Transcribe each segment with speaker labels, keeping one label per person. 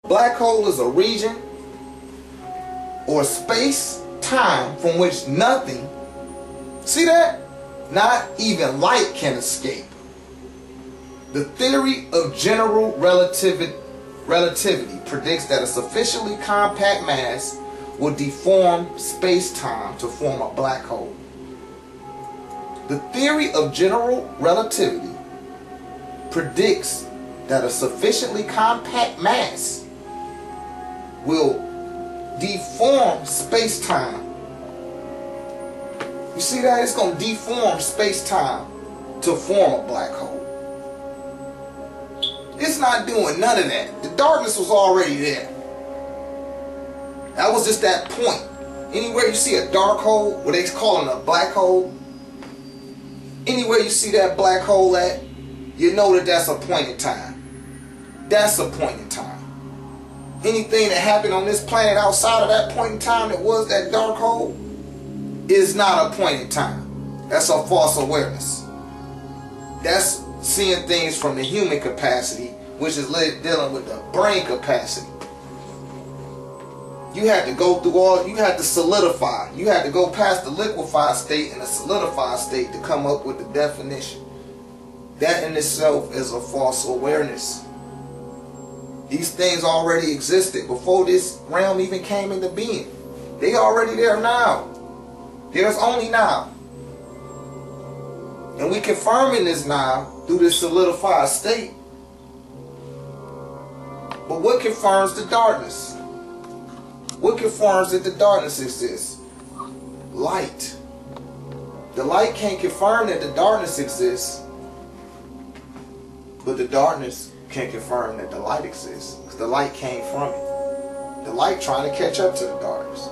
Speaker 1: Black hole is a region or space-time from which nothing, see that? Not even light can escape. The theory of general relativity predicts that a sufficiently compact mass will deform space-time to form a black hole. The theory of general relativity predicts that a sufficiently compact mass will deform space-time. You see that? It's going to deform space-time to form a black hole. It's not doing none of that. The darkness was already there. That was just that point. Anywhere you see a dark hole, what they call it a black hole, anywhere you see that black hole at, you know that that's a point in time. That's a point in time. Anything that happened on this planet outside of that point in time that was that dark hole is not a point in time. That's a false awareness. That's seeing things from the human capacity, which is dealing with the brain capacity. You had to go through all, you had to solidify. You had to go past the liquefied state and the solidified state to come up with the definition. That in itself is a false awareness. These things already existed before this realm even came into being. They already there now. There's only now. And we confirming this now through this solidified state. But what confirms the darkness? What confirms that the darkness exists? Light. The light can't confirm that the darkness exists, but the darkness can confirm that the light exists, because the light came from it. The light trying to catch up to the darkness.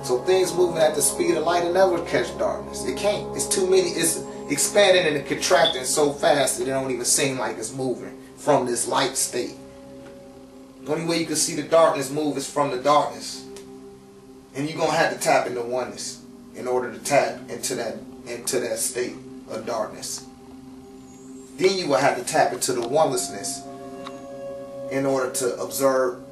Speaker 1: So things moving at the speed of light will never catch darkness. It can't. It's too many. It's expanding and contracting so fast that it don't even seem like it's moving from this light state. The only way you can see the darkness move is from the darkness. And you're going to have to tap into oneness in order to tap into that state of darkness. Then you will have to tap into the onelessness in order to observe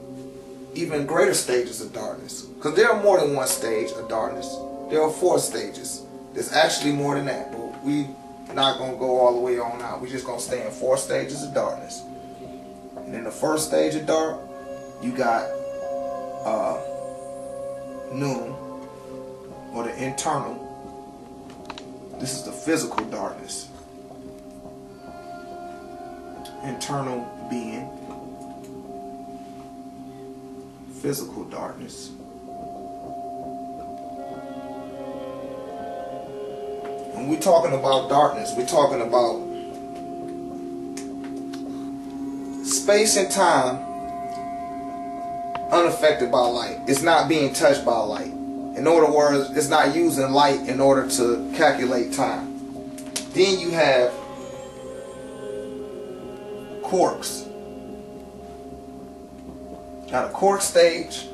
Speaker 1: even greater stages of darkness. Because there are more than one stage of darkness. There are 4 stages. There's actually more than that, but we're not going to go all the way on out. We're just going to stay in 4 stages of darkness. And in the first stage of dark, you got noon, or the internal. This is the physical darkness. Internal being, physical darkness. When we're talking about darkness, we're talking about space and time unaffected by light. It's not being touched by light. In other words, it's not using light in order to calculate time. Then you have quarks. Got a quark stage.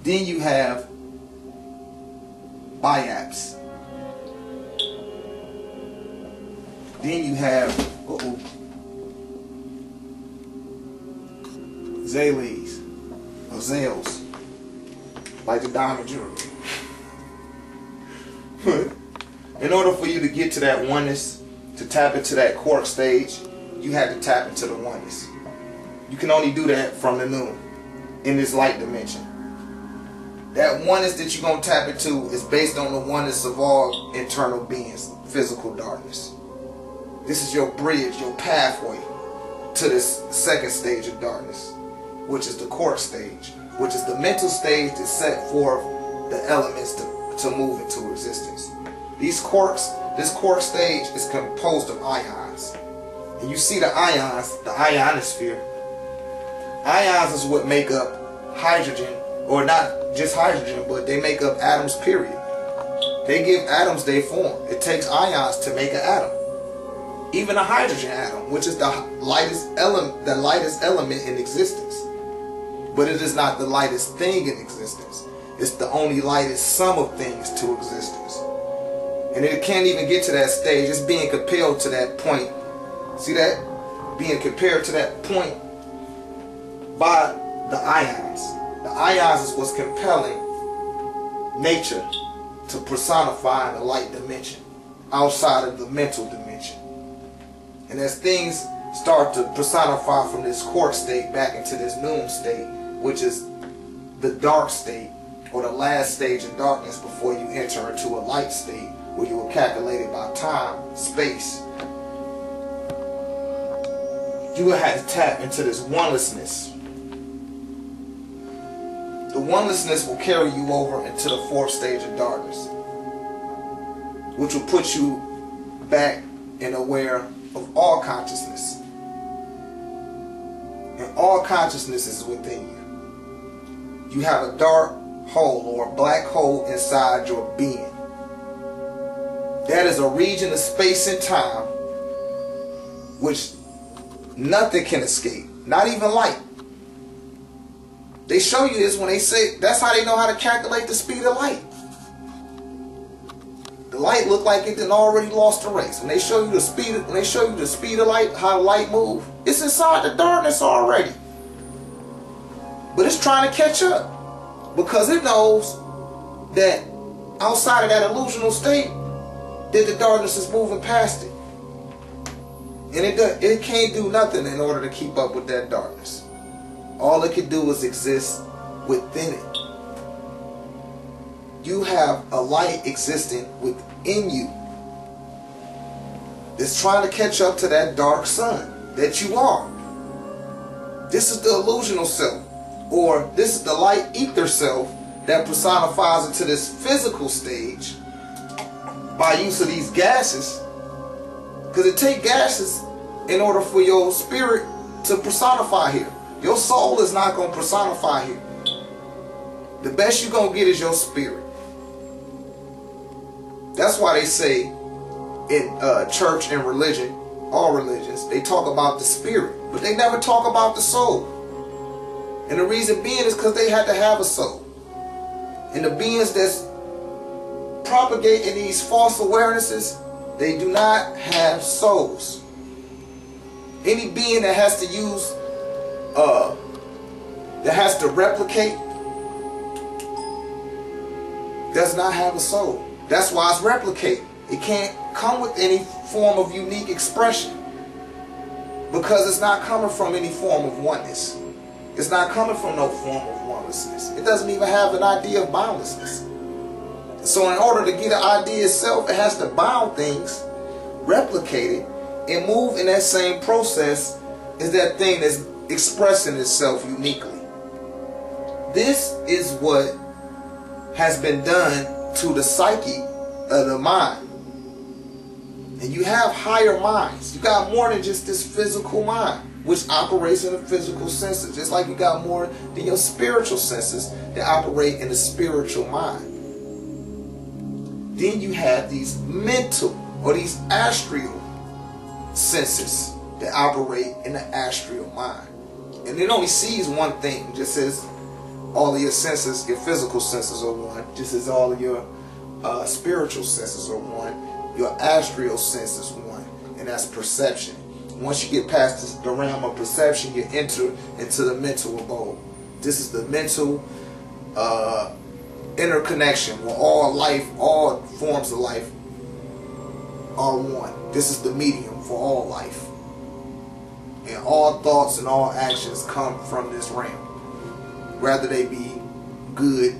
Speaker 1: Then you have biaps. Then you have Zales or Zales, like the diamond jewelry. In order for you to get to that oneness, to tap into that quark stage, you have to tap into the oneness. You can only do that from the noon in this light dimension. That oneness that you're going to tap into is based on the oneness of all internal beings, physical darkness. This is your bridge, your pathway to this second stage of darkness, which is the quark stage, which is the mental stage that set forth the elements to move into existence. These quarks, this quark stage is composed of ions. And you see the ions, the ionosphere. Ions is what make up hydrogen, or not just hydrogen, but they make up atoms, period. They give atoms their form. It takes ions to make an atom. Even a hydrogen atom, which is the lightest element in existence. But it is not the lightest thing in existence. It's the only lightest sum of things to existence. And it can't even get to that stage. It's being compelled to that point. See that? Being compared to that point by the ions. The ions is what's compelling nature to personify in the light dimension, outside of the mental dimension. And as things start to personify from this quark state back into this noon state, which is the dark state, or the last stage in darkness before you enter into a light state where you are calculated by time, space, you will have to tap into this onelessness. The onelessness will carry you over into the fourth stage of darkness, which will put you back and aware of all consciousness. And all consciousness is within you. You have a dark hole or a black hole inside your being. That is a region of space and time which nothing can escape, not even light. They show you this when they say, that's how they know how to calculate the speed of light. The light looked like it didn't already lost the race. When they show you the speed, of light, how light move, it's inside the darkness already. But it's trying to catch up because it knows that outside of that illusional state, that the darkness is moving past it. And it can't do nothing in order to keep up with that darkness. All it can do is exist within it. You have a light existing within you that's trying to catch up to that dark sun that you are. This is the illusional self, or this is the light ether self that personifies into this physical stage by use of these gases. Because it takes gases in order for your spirit to personify here. Your soul is not going to personify here. The best you're going to get is your spirit. That's why they say in church and religion, all religions, they talk about the spirit, but they never talk about the soul. And the reason being is because they had to have a soul. And the beings that's propagating these false awarenesses, they do not have souls. Any being that has to use, that has to replicate, does not have a soul. That's why it's replicate. It can't come with any form of unique expression because it's not coming from any form of oneness. It's not coming from no form of onelessness. It doesn't even have an idea of boundlessness. So in order to get an idea itself, it has to bound things, replicate it, and move in that same process as that thing that's expressing itself uniquely. This is what has been done to the psyche of the mind. And you have higher minds. You got more than just this physical mind, which operates in the physical senses. Just like you got more than your spiritual senses that operate in the spiritual mind. Then you have these mental or these astral senses that operate in the astral mind. And it only sees one thing, just as all of your senses, your physical senses are one, just as all of your spiritual senses are one, your astral sense is one, and that's perception. Once you get past the realm of perception, you enter into the mental abode. This is the mental interconnection where all life, all forms of life are one. This is the medium for all life. And all thoughts and all actions come from this realm, whether they be good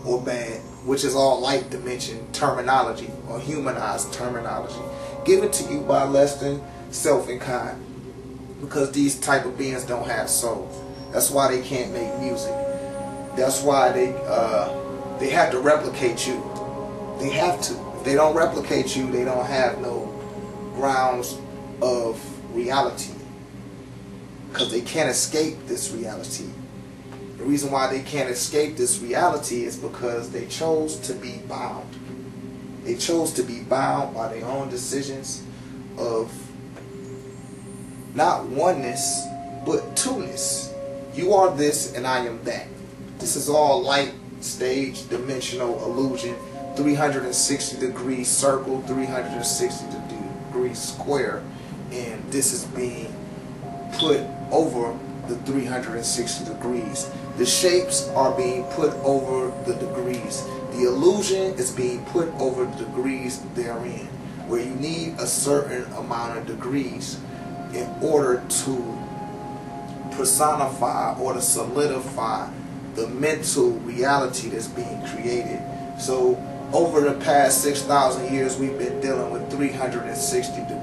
Speaker 1: or bad, which is all light dimension terminology or humanized terminology given to you by less than self and kind, because these type of beings don't have souls. That's why they can't make music. That's why they have to replicate you. They have to. If they don't replicate you, they don't have no grounds of reality, because they can't escape this reality. The reason why they can't escape this reality is because they chose to be bound. They chose to be bound by their own decisions of not oneness, but two-ness. You are this and I am that. This is all light stage dimensional illusion, 360-degree circle, 360-degree square, and this is being put over the 360 degrees. The shapes are being put over the degrees. The illusion is being put over the degrees therein, where you need a certain amount of degrees in order to personify or to solidify the mental reality that's being created. So over the past 6,000 years, we've been dealing with 360 degrees.